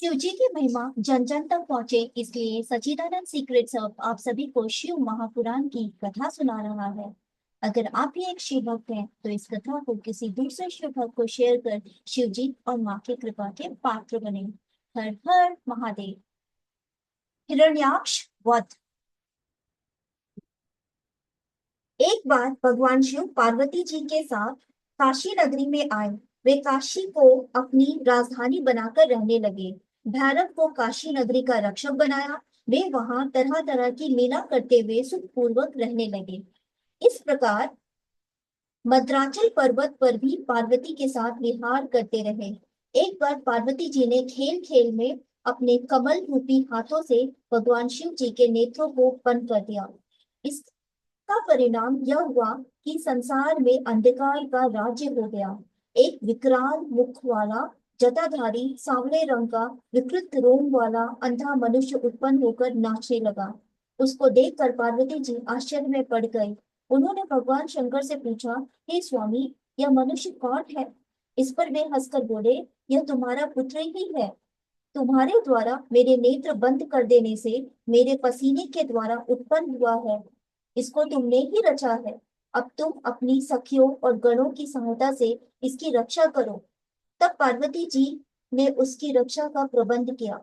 शिव जी की महिमा जन जन तक पहुंचे, इसलिए सच्चिदानंद सीक्रेट्स ऑफ आप सभी को शिव महापुराण की कथा सुना रहा है। अगर आप भी एक शिव भक्त हैं, तो इस कथा को किसी दूसरे शिव भक्त को शेयर कर शिव जी और माँ की कृपा के पात्र बने। हर हर महादेव। हिरण्याक्ष वध। एक बार भगवान शिव पार्वती जी के साथ काशी नगरी में आए। वे काशी को अपनी राजधानी बनाकर रहने लगे। भैरव को काशी नगरी का रक्षक बनाया। वे वहां तरह तरह की लीला करते हुए सुखपूर्वक रहने लगे। इस प्रकार मद्राचल पर्वत पर भी पार्वती के साथ विहार करते रहे। एक बार पार्वती जी ने खेल खेल में अपने कमल रूपी हाथों से भगवान शिव जी के नेत्रों को बंद कर दिया। इसका परिणाम यह हुआ कि संसार में अंधकार का राज्य हो गया। एक विकराल मुख वाला, जटाधारी, सांवले रंग का, विकृत रोम वाला अंधा मनुष्य उत्पन्न होकर नाचने लगा। उसको देखकर पार्वती जी आश्चर्य में पड़ गई। उन्होंने भगवान शंकर से पूछा, हे स्वामी, यह मनुष्य कौन है? इस पर वे हंसकर बोले, यह तुम्हारा पुत्र ही है। तुम्हारे द्वारा मेरे नेत्र बंद कर देने से मेरे पसीने के द्वारा उत्पन्न हुआ है। इसको तुमने ही रचा है। अब तुम अपनी सखियों और गणों की सहायता से इसकी रक्षा करो। तब पार्वती जी ने उसकी रक्षा का प्रबंध किया।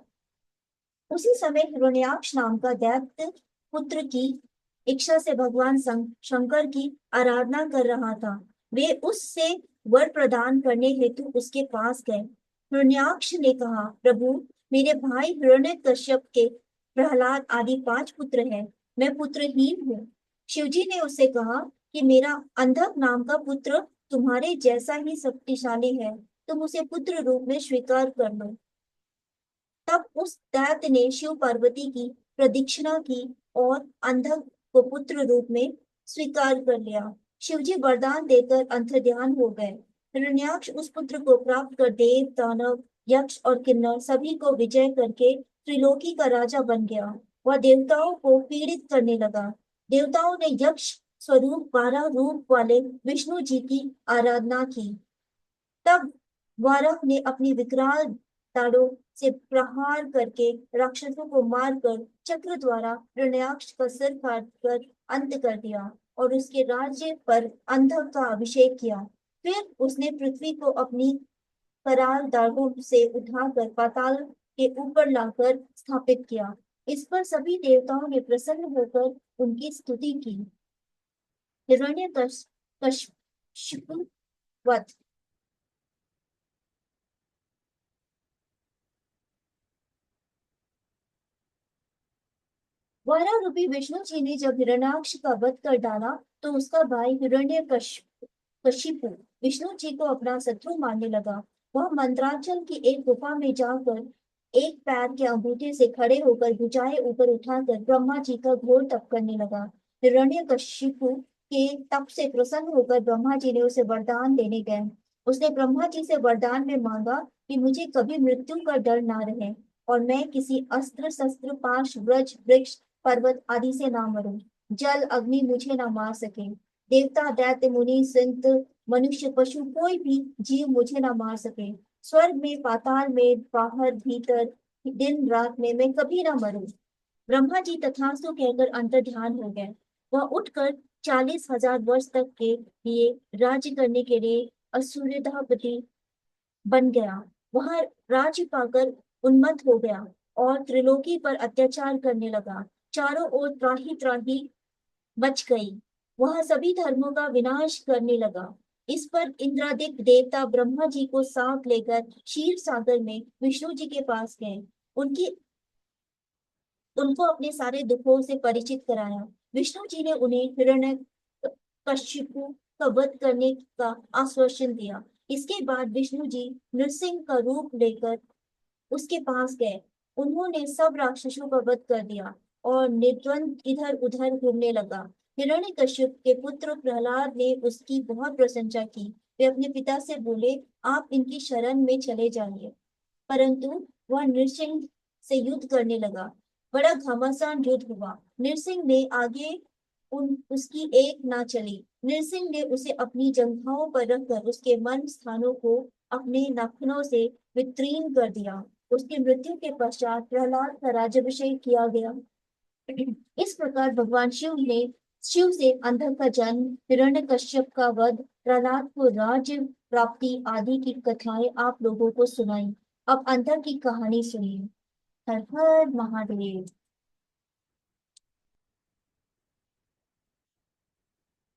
उसी समय हिरण्याक्ष नाम का दैत्य पुत्र की इच्छा से भगवान शंकर की आराधना कर रहा था। वे उससे वर प्रदान करने हेतु उसके पास गए। हिरण्याक्ष ने कहा, प्रभु, मेरे भाई हिरण्यकश्यप के प्रहलाद आदि 5 पुत्र हैं। मैं पुत्रहीन हूँ। शिवजी ने उससे कहा कि मेरा अंधक नाम का पुत्र तुम्हारे जैसा ही शक्तिशाली है। तुम उसे पुत्र रूप में स्वीकार कर लो। तब उस दैत्य ने शिव पार्वती की प्रदक्षिणा की और अंधक को पुत्र रूप में स्वीकार कर लिया। शिवजी वरदान देकर अंतर्ध्यान हो गए। हिरण्याक्ष उस पुत्र को प्राप्त कर देव, दानव, यक्ष और किन्नर सभी को विजय करके त्रिलोकी का राजा बन गया। वह देवताओं को पीड़ित करने लगा। देवताओं ने यक्ष स्वरूप 12 रूप वाले विष्णु जी की आराधना की। तब वाराह ने अपनी विकराल दाढ़ों से प्रहार करके राक्षसों को मारकर चक्र द्वारा हिरण्याक्ष का सिर काटकर अंत कर दिया और उसके राज्य पर अंधक का अभिषेक किया। फिर उसने पृथ्वी को अपनी कराल दाढ़ों से उठाकर पाताल के ऊपर लाकर स्थापित किया। इस पर सभी देवताओं ने प्रसन्न होकर उनकी स्तुति की। हिरण्यकश्यप वध। वारा रूपी विष्णु जी ने जब हिरण्याक्ष का वध कर डाला, तो उसका भाई कशिपु विष्णु जी को अपना शत्रु मानने लगा। वह मंत्रांचल की एक गुफा में जाकर एक पैर के अंगूठे से खड़े होकर भुजाएं ऊपर उठाकर ब्रह्मा जी का घोर तप करने लगा। हिरण्यकशिपु के तप से प्रसन्न होकर ब्रह्मा जी ने उसे वरदान देने गए। उसने ब्रह्मा जी से वरदान में मांगा कि मुझे कभी मृत्यु का डर ना रहे और मैं किसी अस्त्र शस्त्र, पाश, व्रज, वृक्ष, पर्वत आदि से ना मरूं। जल अग्नि मुझे ना मार सके। देवता, दैत्य, मुनि, संत, मनुष्य, पशु, कोई भी जीव मुझे ना मार सके। स्वर्ग में, पाताल में, बाहर, भीतर, दिन रात में मैं कभी ना मरूं। ब्रह्मा जी तथास्तु कहकर अंतर्ध्यान हो गए। वह उठकर 40,000 वर्ष तक के लिए राज्य करने के लिए असुरधापति बन गया। वह राज्य पाकर उन्मत्त हो गया और त्रिलोकी पर अत्याचार करने लगा। चारों ओर त्राही त्राही मच गई। वह सभी धर्मों का विनाश करने लगा। इस पर इंद्रादित्य देवता ब्रह्मा जी को साथ लेकर क्षीर सागर में विष्णु जी के पास गए। उनकी उनको अपने सारे दुखों से परिचित कराया। विष्णु जी ने उन्हें हिरण्य कश्यपु का वध करने का आश्वासन दिया। इसके बाद विष्णु जी नृसिंह का रूप लेकर उसके पास गए। उन्होंने सब राक्षसों का वध कर दिया और निर्द्वंद इधर उधर घूमने लगा। हिरण्यकश्यप के पुत्र प्रहलाद ने उसकी बहुत प्रशंसा की। वे अपने पिता से बोले, आप इनकी शरण में चले जाइए। परंतु वह नृसिंह से युद्ध करने लगा। बड़ा घमासान युद्ध हुआ। नृसिंह ने आगे उसकी एक ना चली। नृसिंह ने उसे अपनी जंघाओं पर रखकर उसके मन स्थानों को अपने नाखूनों से वितीर्ण कर दिया उसकी मृत्यु के पश्चात प्रहलाद का राज्याभिषेक किया गया। इस प्रकार भगवान शिव से अंधक का जन्म, हिरण्यकश्यप का वध, प्रहलाद को राज्य प्राप्ति आदि की कथाएं आप लोगों को सुनाई। अब अंधक की कहानी सुनिए। हर हर महादेव।